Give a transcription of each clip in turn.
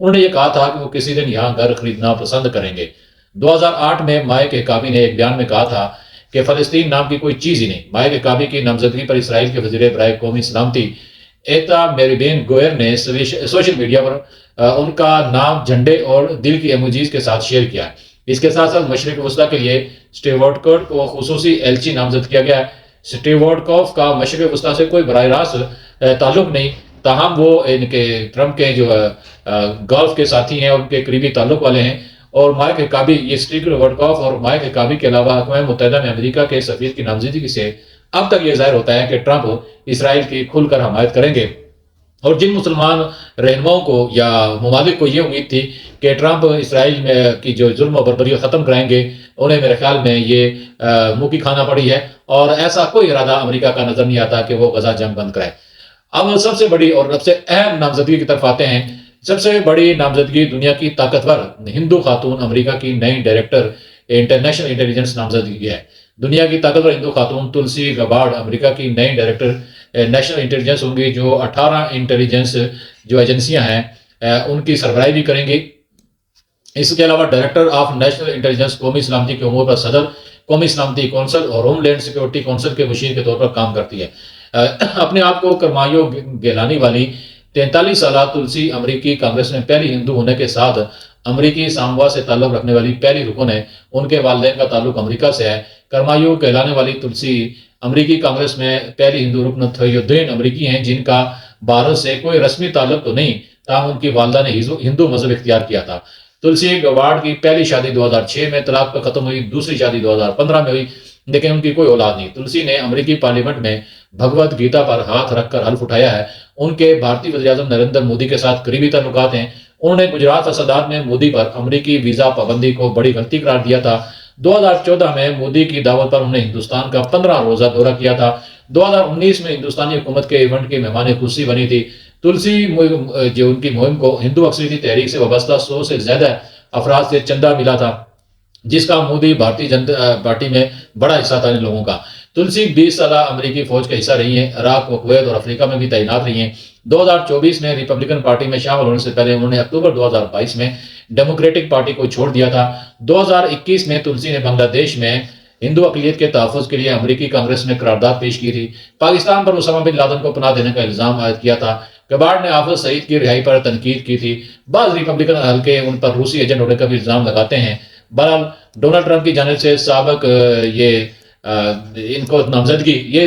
انہوں نے یہ کہا تھا کہ وہ کسی دن یہاں گھر خریدنا پسند کریں گے۔ 2008 میں مائک حکابی نے ایک بیان میں کہا تھا کہ فلسطین نام کی کوئی چیز ہی نہیں۔ مائک حکابی کی نامزدگی پر اسرائیل کے وزیر برائے قومی سلامتی ایتا میریبین گوئر نے سوشل میڈیا پر ان کا نام جھنڈے اور دل کی ایموجیز کے ساتھ شیئر کیا ہے۔ اس کے ساتھ ساتھ مشرق وسطیٰ کے لیے سٹیو وٹکوف کو خصوصی ایلچی نامزد کیا گیا ہے۔ سٹیو وٹکوف کا مشرق وسطیٰ سے کوئی براہ راست تعلق نہیں، تاہم وہ ان کے ٹرمپ کے جو گولف کے ساتھی ہیں، ان کے قریبی تعلق والے ہیں۔ اور مائک حکابی، یہ سٹیو وٹکوف اور مائک حکابی کے علاوہ اقوام متحدہ میں امریکہ کے سفیر کی نامزدگی سے اب تک یہ ظاہر ہوتا ہے کہ ٹرمپ اسرائیل کی کھل کر حمایت کریں گے۔ اور جن مسلمان رہنماؤں کو یا ممالک کو یہ امید تھی کہ ٹرمپ اسرائیل میں کی جو ظلم و بربری ختم کرائیں گے، انہیں میرے خیال میں یہ منہ کی کھانا پڑی ہے، اور ایسا کوئی ارادہ امریکہ کا نظر نہیں آتا کہ وہ غزہ جنگ بند کرائے۔ اب سب سے بڑی اور سب سے اہم نامزدگی کی طرف آتے ہیں۔ سب سے بڑی نامزدگی دنیا کی طاقتور ہندو خاتون امریکہ کی نئی ڈائریکٹر انٹرنیشنل انٹیلیجنس نامزدگی ہے۔ دنیا کی طاقتور ہندو خاتون تلسی گبارڈ امریکہ کی نئی ڈائریکٹر نیشنل انٹیلیجنس ہوں گی، جو 18 انٹیلیجنس جو ایجنسیاں ہیں ان کی سربراہی بھی کریں گی۔ اس کے علاوہ ڈائریکٹر آف نیشنل انٹیلیجنس قومی سلامتی کے امور پر صدر، قومی سلامتی کونسل اور ہوم لینڈ سیکورٹی کونسل کے مشیر کے طور پر کام کرتی ہے۔ اپنے آپ کو کرمایو گیلانی والی 43 سالہ تلسی امریکی کانگریس میں پہلی ہندو ہونے کے ساتھ امریکی ساموا سے تعلق رکھنے والی پہلی رکن ہے۔ ان کے والدین کا تعلق امریکہ سے ہے۔ کرمایو کہلانے والی تلسی امریکی کانگریس میں پہلی ہندو رکن تھیودین امریکی ہیں، جن کا بھارت سے کوئی رسمی تعلق تو نہیں، تاہم ان کی والدہ نے ہندو مذہب اختیار کیا تھا۔ تلسی گبارڈ کی پہلی شادی 2006 میں طلاق پر ختم ہوئی، دوسری شادی 2015 میں ہوئی، لیکن ان کی کوئی اولاد نہیں۔ تلسی نے امریکی پارلیمنٹ میں بھگوت گیتا پر ہاتھ رکھ کر حلف اٹھایا ہے۔ ان کے بھارتی وزیر اعظم نریندر مودی کے ساتھ قریبی تعلقات ہیں۔ انہوں نے گجرات فسادات میں مودی پر امریکی ویزا پابندی کو بڑی غلطی قرار دیا تھا۔ 2014 میں مودی کی دعوت پر انہوں نے ہندوستان کا 15 روزہ دورہ کیا تھا۔ 2019 میں ہندوستانی حکومت کے ایونٹ کی مہمان خصوصی بنی تھی۔ تلسی جو ان کی مہم کو ہندو اکثریتی تحریک سے وابستہ 100 سے زیادہ افراد سے چندہ ملا تھا، جس کا مودی بھارتی جنتا پارٹی میں بڑا حصہ تھا ان لوگوں کا۔ تلسی 20 سالہ امریکی فوج کا حصہ رہی ہیں، عراق، کویت اور افریقہ میں بھی تعینات رہی ہیں۔ 2024 میں ریپبلکن پارٹی میں شامل ہونے سے پہلے انہوں نے اکتوبر 2022 میں ڈیموکریٹک پارٹی کو چھوڑ دیا تھا۔ 2021 میں تلسی نے بنگلہ دیش میں ہندو اقلیت کے تحفظ کے لیے امریکی کانگریس میں قرارداد پیش کی تھی۔ پاکستان پر اسامہ بن لادن کو پناہ دینے کا الزام عائد کیا تھا۔ گبارڈ نے حافظ سعید کی رہائی پر تنقید کی تھی۔ بعض ریپبلکن حلقے ان پر روسی ایجنٹ ہونے کا بھی الزام لگاتے ہیں۔ بہرحال ڈونلڈ ٹرمپ کی جانب سے سابق ان کو نامزدگی یہ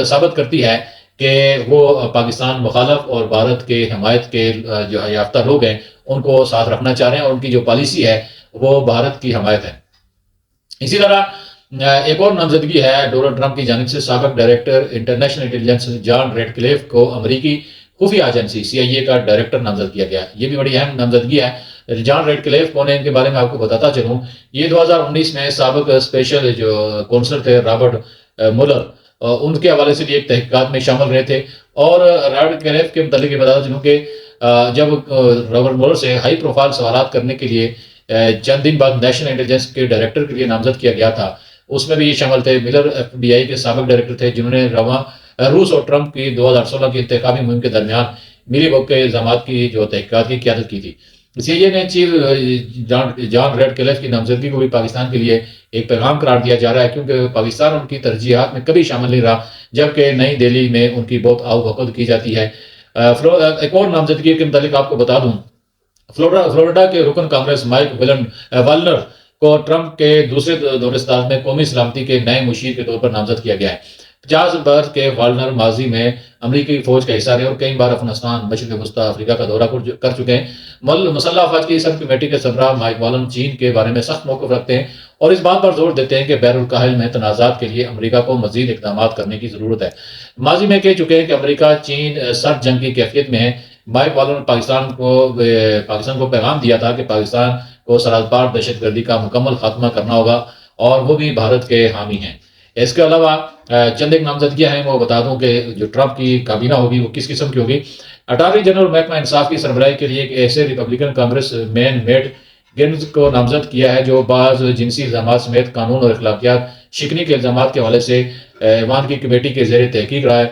ثابت کرتی ہے کہ وہ پاکستان مخالف اور بھارت کے حمایت کے جو یافتہ لوگ ہیں ان کو ساتھ رکھنا چاہ رہے ہیں، اور ان کی جو پالیسی ہے وہ بھارت کی حمایت ہے۔ اسی طرح ایک اور نامزدگی ہے ڈونلڈ ٹرمپ کی جانب سے سابق ڈائریکٹر انٹرنیشنل انٹیلیجنس جان ریڈ کلیف کو امریکی خفیہ ایجنسی CIA کا ڈائریکٹر نامزد کیا گیا۔ یہ بھی بڑی اہم نامزدگی ہے۔ جان ریڈ کلیف کون ہے، ان کے بارے میں آپ کو بتاتا چلوں۔ یہ 2019 میں سابق اسپیشل جو کونسلر تھے رابرٹ مولر، ان کے حوالے سے بھی ایک تحقیقات میں شامل رہے تھے۔ اور ریڈ کلیف کے متعلق یہ بتاتا چلوں کہ جب رابرٹ مولر سے ہائی پروفائل سوالات کرنے کے لیے چند دن بعد نیشنل انٹیلیجنس کے ڈائریکٹر کے لیے نامزد کیا گیا تھا، اس میں بھی یہ شامل تھے۔ ملر FBI کے سابق ڈائریکٹر تھے، جنہوں نے روس اور ٹرمپ کی 2016 کی انتخابی مہم کے درمیان میلی بگ کے الزامات کی جو تحقیقات کی قیادت کی تھی۔ CIA نے چیف جان ریڈ کلیف کی نامزدگی کو بھی پاکستان کے لیے ایک پیغام قرار دیا جا رہا ہے، کیونکہ پاکستان ان کی ترجیحات میں کبھی شامل نہیں رہا، جبکہ نئی دہلی میں ان کی بہت آؤ بھگت کی جاتی ہے۔ ایک اور نامزدگی کے متعلق آپ کو بتا دوں، فلوریڈا کے رکن کانگریس مائک والنر کو ٹرمپ کے دوسرے دورہ صدارت میں قومی سلامتی کے نئے مشیر کے طور پر نامزد کیا گیا ہے۔ 50 برس کے والنر ماضی میں امریکی فوج کا حصہ رہے اور کئی بار افغانستان، مشرق وسطیٰ، افریقہ کا دورہ کر چکے ہیں۔ مسلح افواج کی سب کمیٹی کے سربراہ مائک والن چین کے بارے میں سخت موقف رکھتے ہیں اور اس بات پر زور دیتے ہیں کہ بحر الکاہل میں تنازعات کے لیے امریکہ کو مزید اقدامات کرنے کی ضرورت ہے۔ ماضی میں کہہ چکے ہیں کہ امریکہ چین سرد جنگ کی کیفیت میں ہے۔ مائک والن نے پاکستان کو پیغام دیا تھا کہ پاکستان کو سرحد پار دہشت گردی کا مکمل خاتمہ کرنا ہوگا، اور وہ بھی بھارت کے حامی ہیں۔ اس کے علاوہ چند ایک نامزدگیاں ہیں، وہ بتا دوں کہ جو ٹرمپ کی کابینہ ہوگی وہ کس قسم کی ہوگی۔ اٹارنی جنرل محکمہ انصاف کی سربراہی کے لیے ایک ایسے ریپبلکن کانگریس مین میٹ گینز کو نامزد کیا ہے جو بعض جنسی الزامات سمیت قانون اور اخلاقیات شکنی کے الزامات کے حوالے سے ایوان کی کمیٹی کے زیر تحقیق رہا ہے۔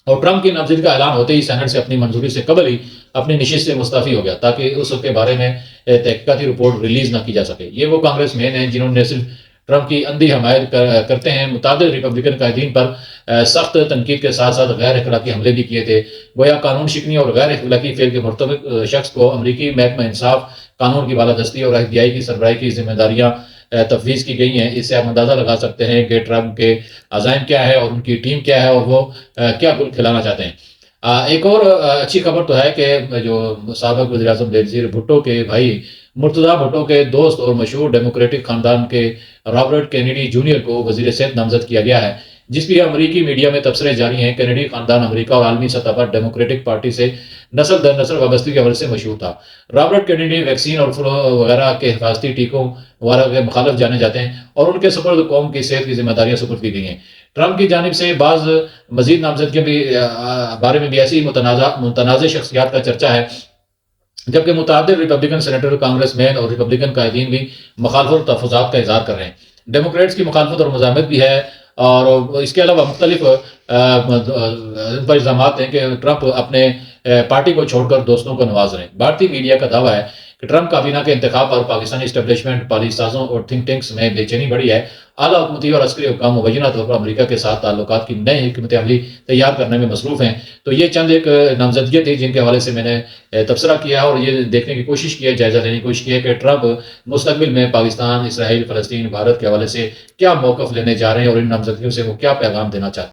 اور ٹرمپ کی نامزدگی کا اعلان ہوتے ہی سینٹ سے اپنی منظوری سے قبل ہی اپنی نشست سے مستعفی ہو گیا تاکہ اس کے بارے میں تحقیقاتی رپورٹ ریلیز نہ کی جا سکے۔ یہ وہ کانگریس مین ہیں جنہوں نے صرف ٹرمپ کی اندھی حمایت کرتے ہیں، متعدد ریپبلکن قائدین پر سخت تنقید کے ساتھ ساتھ غیر اخلاقی حملے بھی کیے تھے۔ گویا قانون شکنی اور غیر اخلاقی فعل کے مرتکب شخص کو امریکی محکمہ انصاف، قانون کی بالادستی اور FBI کی سربراہی کی ذمہ داریاں تفویض کی گئی ہیں۔ اس سے آپ اندازہ لگا سکتے ہیں کہ ٹرمپ کے عزائم کیا ہے اور ان کی ٹیم کیا ہے اور وہ کیا گل کھلانا چاہتے ہیں۔ ایک اور اچھی خبر تو ہے کہ جو سابق وزیر اعظم بینظیر بھٹو کے بھائی مرتضیٰ بھٹو کے دوست اور مشہور ڈیموکریٹک خاندان کے رابرٹ کینیڈی جونیئر کو وزیر صحت نامزد کیا گیا ہے، جس کی امریکی میڈیا میں تبصرے جاری ہیں۔ کینیڈی خاندان امریکہ اور عالمی سطح پر ڈیموکریٹک پارٹی سے نسل در نسل وابستگی کے حوالے سے مشہور تھا۔ رابرٹ کینیڈی ویکسین اور فلو وغیرہ کے حفاظتی ٹیکوں وغیرہ کے مخالف جانے جاتے ہیں اور ان کے سپرد قوم کی صحت کی ذمہ داریاں سپرد کی گئی ہیں۔ ٹرمپ کی جانب سے بعض مزید نامزدگیوں کے بارے میں بھی ایسی متنازع شخصیات کا چرچا ہے، جبکہ متعدد ریپبلکن سینیٹر، کانگریس مین اور ریپبلکن قائدین بھی مخالفت اور تحفظات کا اظہار کر رہے ہیں۔ ڈیموکریٹس کی مخالفت اور مزاحمت بھی ہے اور اس کے علاوہ مختلف ان پر الزامات ہیں کہ ٹرمپ اپنے پارٹی کو چھوڑ کر دوستوں کو نواز رہے ہیں۔ بھارتی میڈیا کا دعویٰ ہے کہ ٹرمپ کابینہ کے انتخاب پر پاکستانی اسٹیبلشمنٹ، پالیسی سازوں اور تھنک ٹینکس میں بے چینی بڑھی ہے۔ اعلیٰ حکومتی اور عسکری حکام مبینہ طور پر امریکہ کے ساتھ تعلقات کی نئی حکمت عملی تیار کرنے میں مصروف ہیں۔ تو یہ چند ایک نامزدگیاں تھی جن کے حوالے سے میں نے تبصرہ کیا اور یہ دیکھنے کی کوشش کی ہے، جائزہ لینے کی کوشش کی ہے کہ ٹرمپ مستقبل میں پاکستان، اسرائیل، فلسطین، بھارت کے حوالے سے کیا موقف لینے جا رہے ہیں اور ان نامزدگیوں سے وہ کیا پیغام دینا چاہتے ہیں۔